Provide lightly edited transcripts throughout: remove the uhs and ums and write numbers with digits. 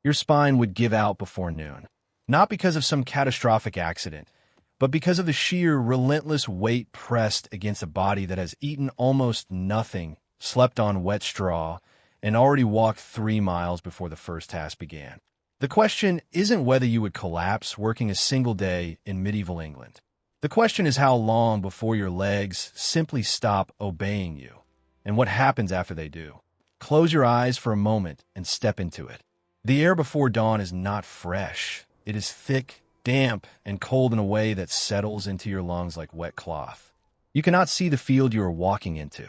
Your spine would give out before noon. Not because of some catastrophic accident, but because of the sheer, relentless weight pressed against a body that has eaten almost nothing, slept on wet straw, and already walked 3 miles before the first task began. The question isn't whether you would collapse working a single day in medieval England. The question is how long before your legs simply stop obeying you, and what happens after they do. Close your eyes for a moment and step into it. The air before dawn is not fresh. It is thick, damp, and cold in a way that settles into your lungs like wet cloth. You cannot see the field you are walking into.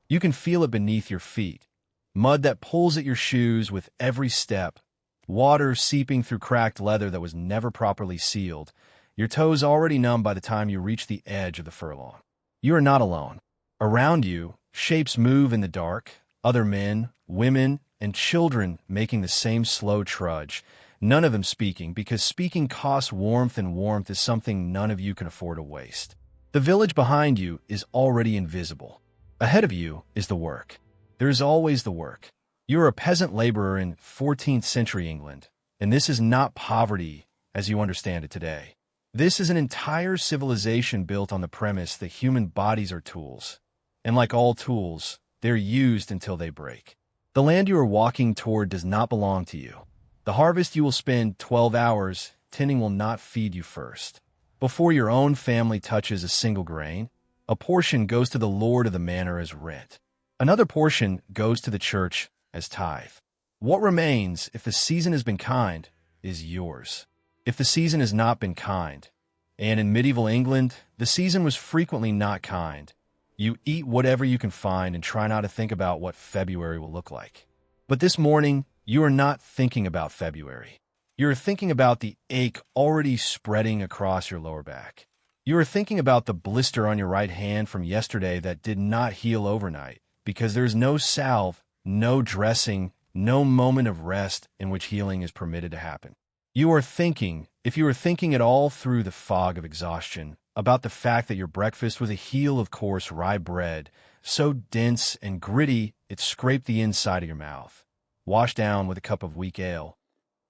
You can feel it beneath your feet. Mud that pulls at your shoes with every step. Water seeping through cracked leather that was never properly sealed. Your toes already numb by the time you reach the edge of the furlong. You are not alone. Around you, shapes move in the dark. Other men, women, and children making the same slow trudge. None of them speaking, because speaking costs warmth, and warmth is something none of you can afford to waste. The village behind you is already invisible. Ahead of you is the work. There is always the work. You are a peasant laborer in 14th century England, and this is not poverty as you understand it today. This is an entire civilization built on the premise that human bodies are tools, and like all tools, they're used until they break. The land you are walking toward does not belong to you. The harvest you will spend 12 hours tending will not feed you first. Before your own family touches a single grain, a portion goes to the lord of the manor as rent. Another portion goes to the church as tithe. What remains, if the season has been kind, is yours. If the season has not been kind, and in medieval England, the season was frequently not kind, you eat whatever you can find and try not to think about what February will look like. But this morning, you are not thinking about February. You are thinking about the ache already spreading across your lower back. You are thinking about the blister on your right hand from yesterday that did not heal overnight, because there is no salve, no dressing, no moment of rest in which healing is permitted to happen. You are thinking, if you are thinking at all through the fog of exhaustion, about the fact that your breakfast was a heel of coarse rye bread, so dense and gritty it scraped the inside of your mouth, washed down with a cup of weak ale.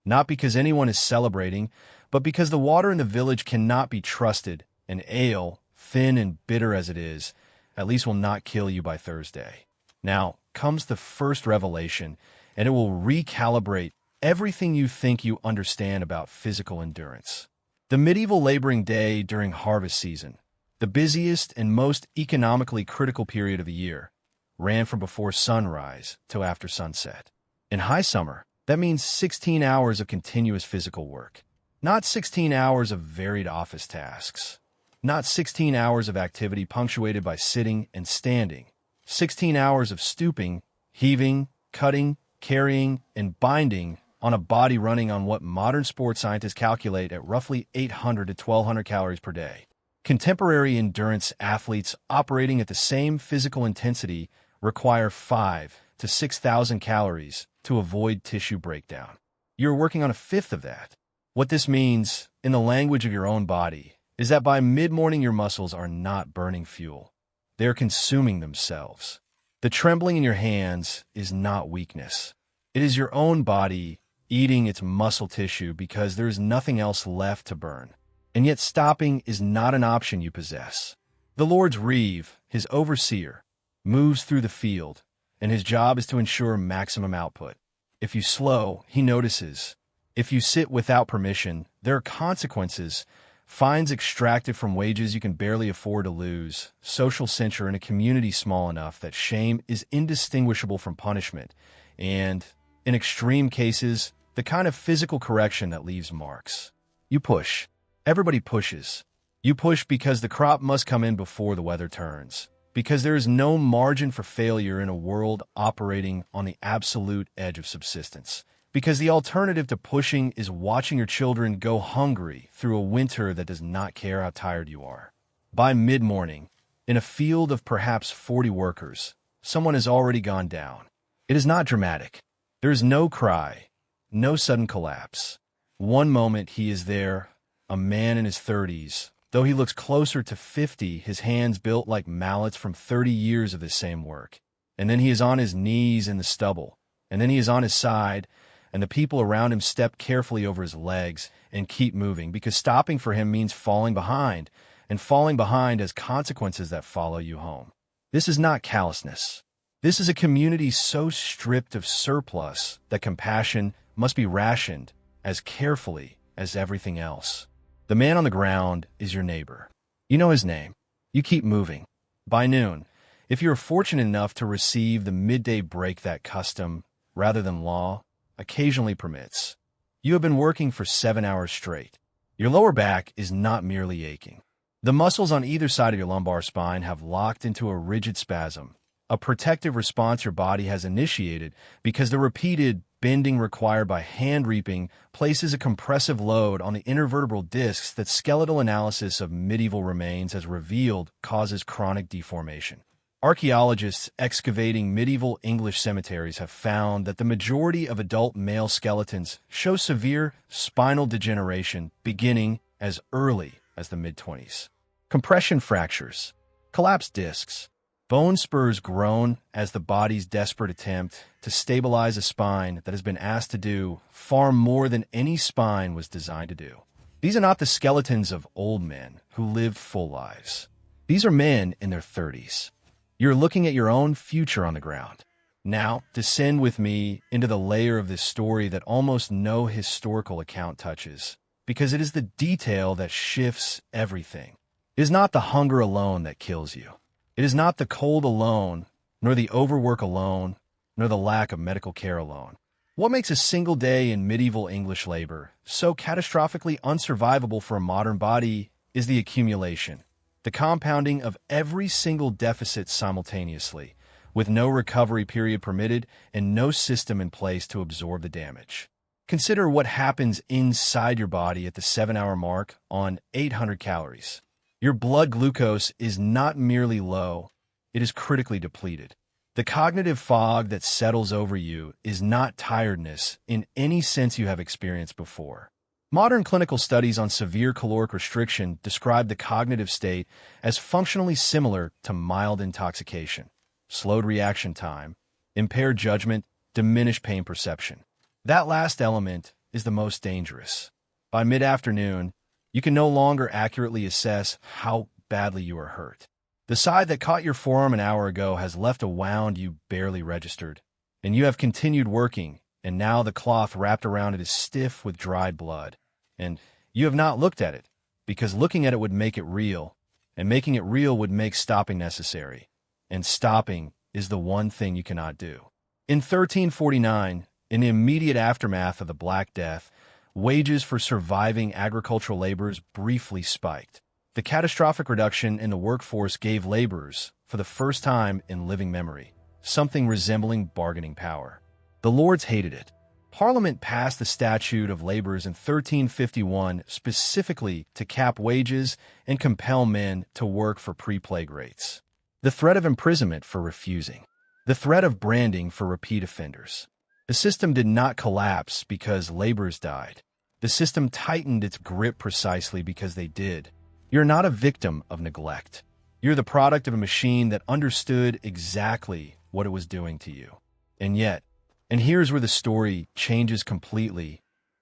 Not because anyone is celebrating, but because the water in the village cannot be trusted, and ale, thin and bitter as it is, at least will not kill you by Thursday. Now comes the first revelation, and it will recalibrate everything you think you understand about physical endurance. The medieval laboring day during harvest season, the busiest and most economically critical period of the year, ran from before sunrise till after sunset. In high summer, that means 16 hours of continuous physical work, not 16 hours of varied office tasks, not 16 hours of activity punctuated by sitting and standing, 16 hours of stooping, heaving, cutting, carrying, and binding on a body running on what modern sports scientists calculate at roughly 800 to 1,200 calories per day. Contemporary endurance athletes operating at the same physical intensity require 5,000 to 6,000 calories to avoid tissue breakdown. You're working on a fifth of that. What this means, in the language of your own body, is that by mid-morning your muscles are not burning fuel. They're consuming themselves. The trembling in your hands is not weakness. It is your own body eating its muscle tissue because there is nothing else left to burn. And yet stopping is not an option you possess. The Lord's reeve, his overseer, moves through the field, and his job is to ensure maximum output. If you slow, he notices. If you sit without permission, there are consequences. Fines extracted from wages you can barely afford to lose, social censure in a community small enough that shame is indistinguishable from punishment, and, in extreme cases, the kind of physical correction that leaves marks. You push. Everybody pushes. You push because the crop must come in before the weather turns, because there is no margin for failure in a world operating on the absolute edge of subsistence, because the alternative to pushing is watching your children go hungry through a winter that does not care how tired you are. By mid-morning, in a field of perhaps 40 workers, someone has already gone down. It is not dramatic. There is no cry, no sudden collapse. One moment he is there, a man in his 30s, though he looks closer to 50, his hands built like mallets from 30 years of the same work. And then he is on his knees in the stubble, and then he is on his side, and the people around him step carefully over his legs and keep moving, because stopping for him means falling behind, and falling behind has consequences that follow you home. This is not callousness. This is a community so stripped of surplus that compassion must be rationed as carefully as everything else. The man on the ground is your neighbor. You know his name. You keep moving. By noon, if you're fortunate enough to receive the midday break that custom, rather than law, occasionally permits, you have been working for 7 hours straight. Your lower back is not merely aching. The muscles on either side of your lumbar spine have locked into a rigid spasm, a protective response your body has initiated because the repeated bending required by hand reaping places a compressive load on the intervertebral discs that skeletal analysis of medieval remains has revealed causes chronic deformation. Archaeologists excavating medieval English cemeteries have found that the majority of adult male skeletons show severe spinal degeneration beginning as early as the mid-20s. Compression fractures, collapsed discs, bone spurs groan as the body's desperate attempt to stabilize a spine that has been asked to do far more than any spine was designed to do. These are not the skeletons of old men who lived full lives. These are men in their 30s. You're looking at your own future on the ground. Now, descend with me into the layer of this story that almost no historical account touches, because it is the detail that shifts everything. It is not the hunger alone that kills you. It is not the cold alone, nor the overwork alone, nor the lack of medical care alone. What makes a single day in medieval English labor so catastrophically unsurvivable for a modern body is the accumulation, the compounding of every single deficit simultaneously, with no recovery period permitted and no system in place to absorb the damage. Consider what happens inside your body at the 7-hour mark on 800 calories. Your blood glucose is not merely low, it is critically depleted. The cognitive fog that settles over you is not tiredness in any sense you have experienced before. Modern clinical studies on severe caloric restriction describe the cognitive state as functionally similar to mild intoxication: slowed reaction time, impaired judgment, diminished pain perception. That last element is the most dangerous. By mid-afternoon, you can no longer accurately assess how badly you are hurt. The side that caught your forearm an hour ago has left a wound you barely registered, and you have continued working, and now the cloth wrapped around it is stiff with dried blood. And you have not looked at it, because looking at it would make it real, and making it real would make stopping necessary. And stopping is the one thing you cannot do. In 1349, in the immediate aftermath of the Black Death, wages for surviving agricultural laborers briefly spiked. The catastrophic reduction in the workforce gave laborers, for the first time in living memory, something resembling bargaining power. The Lords hated it. Parliament passed the Statute of Labourers in 1351 specifically to cap wages and compel men to work for pre-plague rates. The threat of imprisonment for refusing. The threat of branding for repeat offenders. The system did not collapse because laborers died. The system tightened its grip precisely because they did. You're not a victim of neglect. You're the product of a machine that understood exactly what it was doing to you. And yet, and here's where the story changes completely,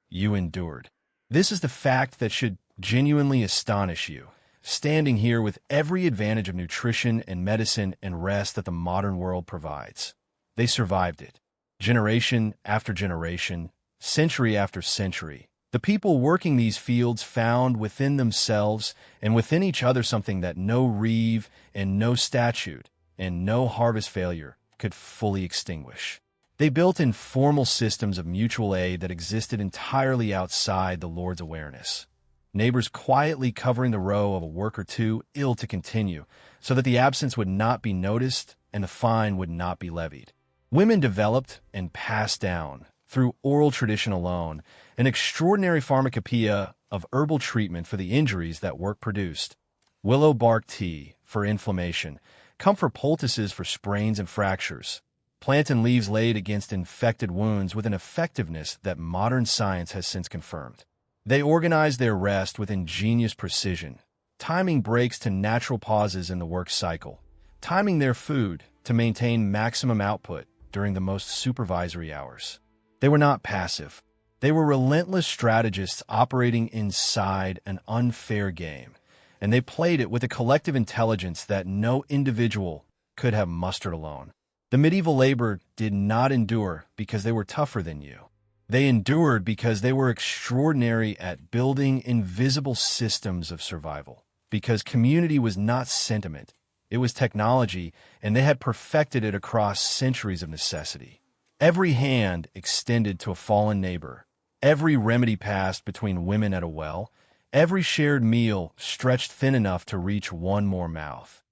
you endured. This is the fact that should genuinely astonish you, standing here with every advantage of nutrition and medicine and rest that the modern world provides. They survived it. Generation after generation, century after century, the people working these fields found within themselves and within each other something that no reeve and no statute and no harvest failure could fully extinguish. They built informal systems of mutual aid that existed entirely outside the Lord's awareness. Neighbors quietly covering the row of a worker too ill to continue, so that the absence would not be noticed and the fine would not be levied. Women developed and passed down, through oral tradition alone, an extraordinary pharmacopoeia of herbal treatment for the injuries that work produced. Willow bark tea for inflammation, comfort poultices for sprains and fractures, plant and leaves laid against infected wounds with an effectiveness that modern science has since confirmed. They organized their rest with ingenious precision, timing breaks to natural pauses in the work cycle, timing their food to maintain maximum output during the most supervisory hours. They were not passive. They were relentless strategists operating inside an unfair game, and they played it with a collective intelligence that no individual could have mustered alone. The medieval labor did not endure because they were tougher than you. They endured because they were extraordinary at building invisible systems of survival. Because community was not sentiment, it was technology, and they had perfected it across centuries of necessity. Every hand extended to a fallen neighbor, every remedy passed between women at a well, every shared meal stretched thin enough to reach one more mouth.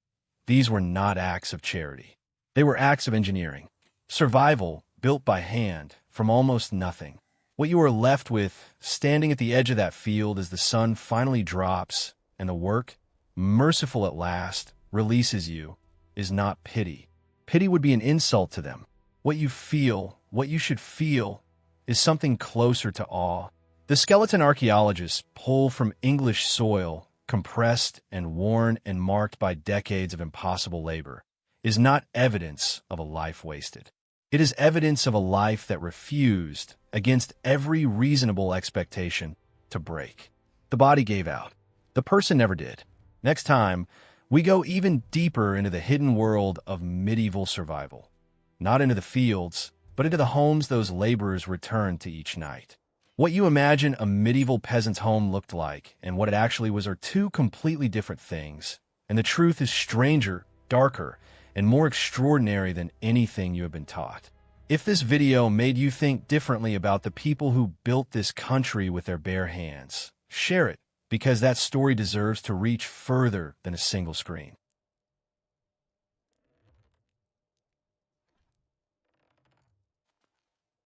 These were not acts of charity. They were acts of engineering. Survival built by hand from almost nothing. What you are left with, standing at the edge of that field as the sun finally drops and the work, merciful at last, releases you, is not pity. Pity would be an insult to them. What you feel, what you should feel, is something closer to awe. The skeleton archaeologists pull from English soil, compressed and worn and marked by decades of impossible labor, is not evidence of a life wasted. It is evidence of a life that refused, against every reasonable expectation, to break. The body gave out. The person never did. Next time, we go even deeper into the hidden world of medieval survival. Not into the fields, but into the homes those laborers returned to each night. What you imagine a medieval peasant's home looked like and what it actually was are two completely different things, and the truth is stranger, darker, and more extraordinary than anything you have been taught. If this video made you think differently about the people who built this country with their bare hands, share it, because that story deserves to reach further than a single screen.